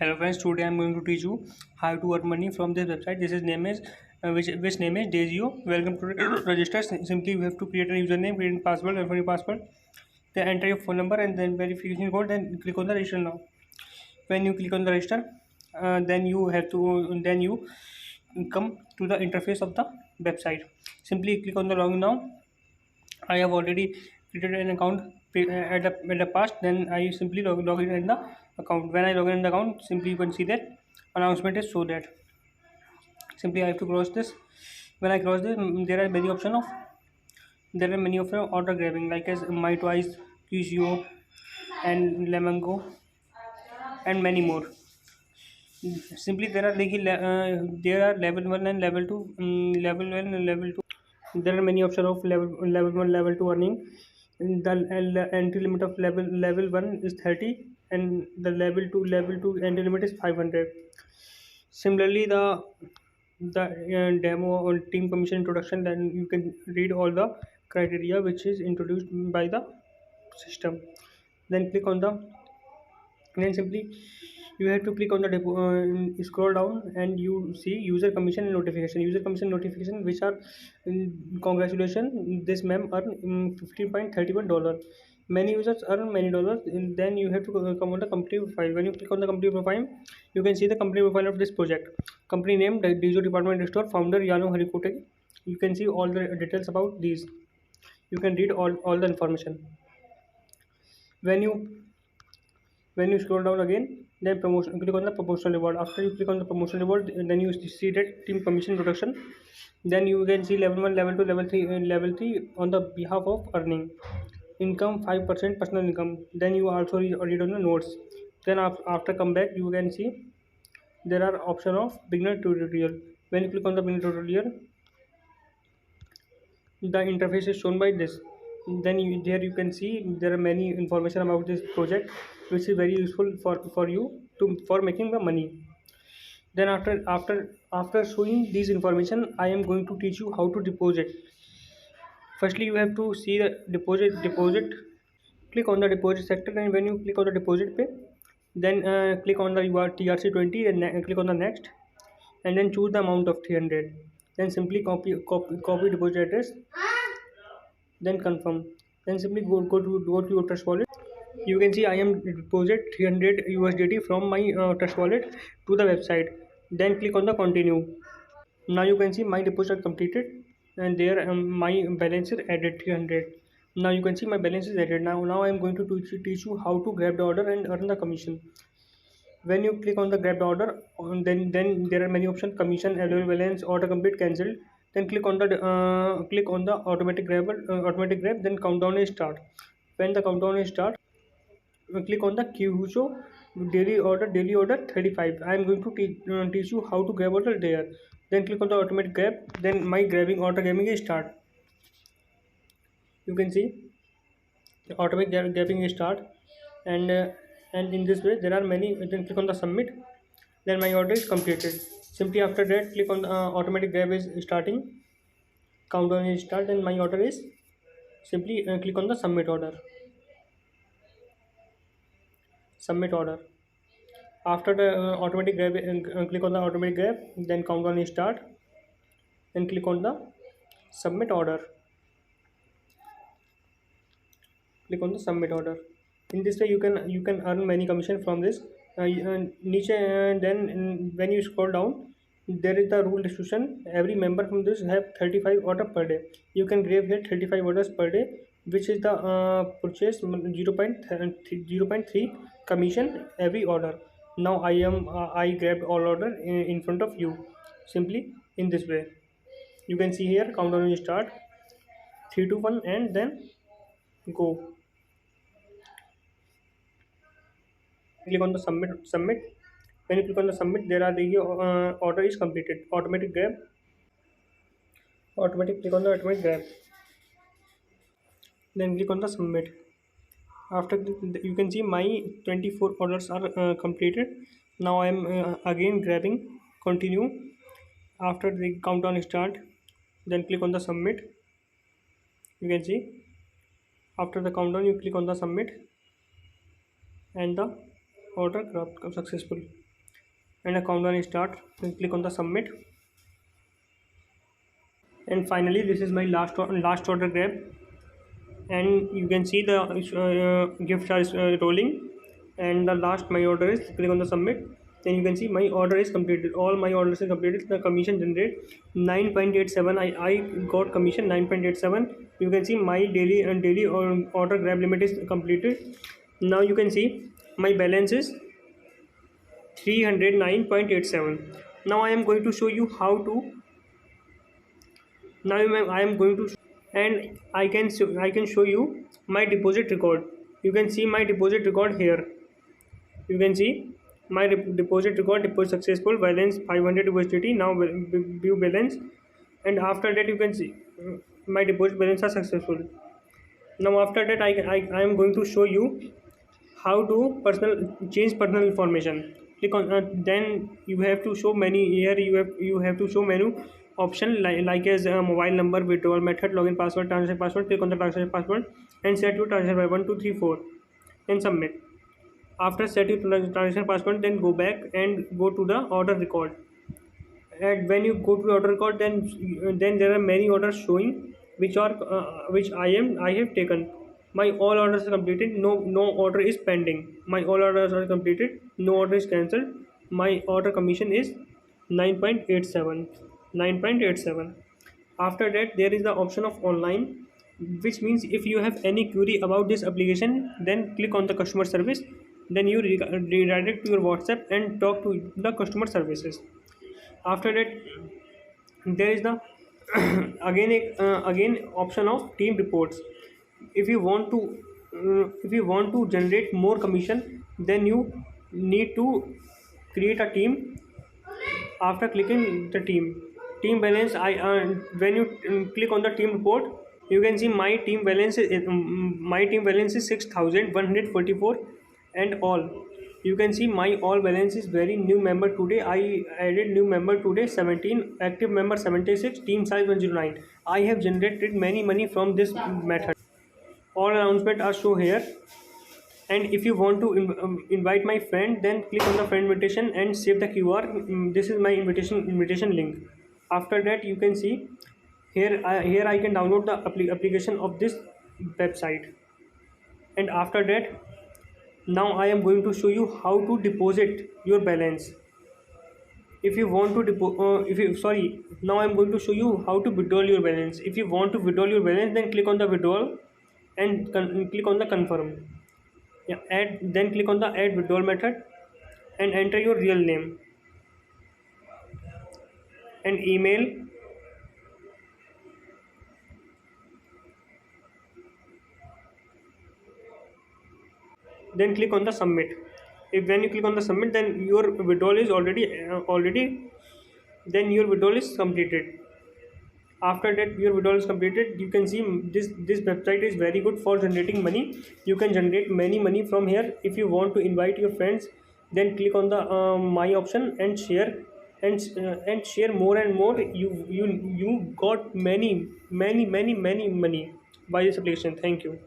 Hello friends, today I am going to teach you how to earn money from this website. This is name is which name is Dazio. Welcome to register. Simply you have to create a username, create a password, and for your password, then enter your phone number and then verification code. Then click on the register now. When you click on the register, then you come to the interface of the website. Simply click on the login now. I have already created an account at the past. Then I simply log in the account. When I log in the account, simply you can see that announcement is so that simply I have to cross this. When I cross this, there are many options of order grabbing like as My Toys, QCO, and Lemongo, and many more. Simply there are level one and level two. Level one and level two. There are many options of level one, level two earning. The entry limit of level one is 30, and the level two entry limit is 500. Similarly, the demo or team commission introduction, then you can read all the criteria which is introduced by the system. Then click on the then simply you have to click on the scroll down and you see user commission notification which are congratulations, this ma'am earn $15.31. Many users earn many dollars. And then you have to come on the company profile. When you click on the company profile, you can see the company profile of this project. Company name, the Digital Department Store, founder Yano Harikote. You can see all the details about these. You can read all the information. when you when you scroll down again, then promotion, click on the promotional reward. After you click on the promotional reward, then you see that team commission production. Then you can see level 1, level 2, level 3 on the behalf of earning income, 5% personal income. Then you also read on the notes. Then after come back, you can see there are option of beginner tutorial. When you click on the beginner tutorial, the interface is shown by this. Then there you can see there are many information about this project which is very useful for you to for making the money. Then after showing these information, I am going to teach you how to deposit. Firstly, you have to see the deposit. Click on the deposit sector, and when you click on the deposit pay, then click on the TRC20 and click on the next, and then choose the amount of 300. Then simply copy deposit address, then confirm. Then simply go to your trust wallet. You can see I am deposit 300 USDT from my trust wallet to the website. Then click on the continue. Now you can see my deposit completed, and there my balance is added 300. Now you can see my balance is added. Now I am going to teach you how to grab the order and earn the commission. When you click on the grab the order, then there are many options: commission, available balance, auto complete, cancelled. Then click on the automatic grab. Then countdown is start. When the countdown is start, click on the QHO daily order 35. I am going to teach you how to grab order there. Then click on the automatic grab. Then my grabbing is start. You can see the automatic grabbing is start, and in this way there are many. Then click on the submit. Then my order is completed. Simply after that, click on the automatic grab is starting, countdown is start, and my order is simply click on the submit order. After the automatic grab, click on the automatic grab, then countdown is start, then click on the submit order. Click on the submit order. In this way, you can earn many commission from this. When you scroll down, there is the rule distribution. Every member from this have 35 orders per day. You can grab here 35 orders per day, which is the purchase 0.3 commission every order. Now I grabbed all order in front of you. Simply in this way, you can see here countdown will start, 3 to 1, and then go. Click on the submit. When you click on the submit, there are the order is completed. Click on the automatic grab, then click on the submit. After you can see my 24 orders are completed. Now I am again grabbing continue. After the countdown start, then click on the submit. You can see after the countdown, you click on the submit, and the order grabbed successful. and a countdown is start. Then click on the submit. And finally, this is my last order grab, and you can see the gifts are rolling, and the last my order is, click on the submit. Then you can see my order is completed, all my orders are completed. The commission generate 9.87. I got commission 9.87. You can see my daily order grab limit is completed. Now you can see my balance is 309.87. Now I am going to show you how to, now I am going to, and I can show you my deposit record. You can see my deposit record here. You can see my deposit record, deposit successful, balance 500 USDT. Now view balance, and after that you can see my deposit balance are successful. Now after that I am going to show you how to change personal information. Click on then you have to show many, here you have to show menu option like as mobile number, withdrawal method, login password, transaction password. Click on the transaction password and set your transaction by 1 2 3 4 and submit. After set your transaction password, then go back and go to the order record. And when you go to the order record, then there are many orders showing which are which I have taken. My all orders are completed. No order is pending. My all orders are completed. No order is cancelled. My order commission is 9.87. 9.87. After that, there is the option of online, which means if you have any query about this application, then click on the customer service. Then you redirect to your WhatsApp and talk to the customer services. After that, there is the again option of team reports. If you want to generate more commission, then you need to create a team. After clicking the team balance, when you click on the team report, you can see my team balance is 6,144 and all. You can see my all balance is very new member today. I added new member today 17, active member 76, team size 109. I have generated many money from this method. All announcements are shown here. And if you want to invite my friend, then click on the friend invitation and save the QR. This is my invitation link. After that, you can see here I can download the application of this website. And after that, now I am going to show you how to deposit your balance. If you want to now I am going to show you how to withdraw your balance. If you want to withdraw your balance, then click on the withdrawal and click on the confirm. Then click on the add withdrawal method and enter your real name and email. Then click on the submit. When you click on the submit, then your withdrawal is already then your withdrawal is completed. After that, your withdrawal is completed. You can see this website is very good for generating money. You can generate many money from here. If you want to invite your friends, then click on the my option and share and share more and more. You got many money by this application. Thank you.